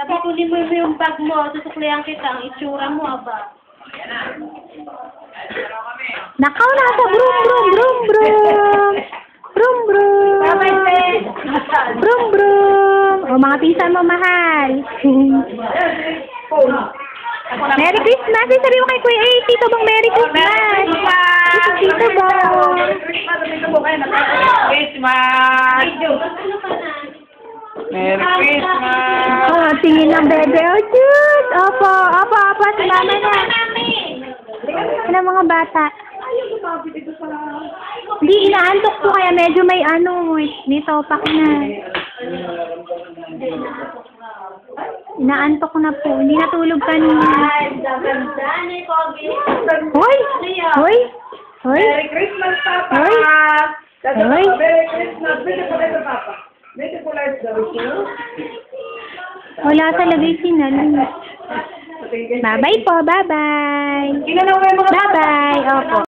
Sabi kunin mo yung bag mo, susuklihan kita, ang itsura mo, aba. Nakaw na sa brum brum brum brum. Brum brum. Brum brum. O mga pinsan mo mahal. Merry Christmas! Sabi mo kay Kuya Tito Bong Merry Christmas! Tito Bong! Christmas! Merry Christmas! Oh, tingin ng bebe. Oh, cute! Opo, si mama na. Ano mga bata? Hindi, inaantok po kaya medyo may may topak na. Inaantok na po. Hindi natulog kanina. Hoy! Hoy! Hoy! Merry Christmas, Papa! Hoy! Hoy! Merry Christmas! Beautiful life, Papa. Beautiful life daw. Wala talaga yung sinali. Bye-bye po. Bye-bye. Bye-bye. Opo.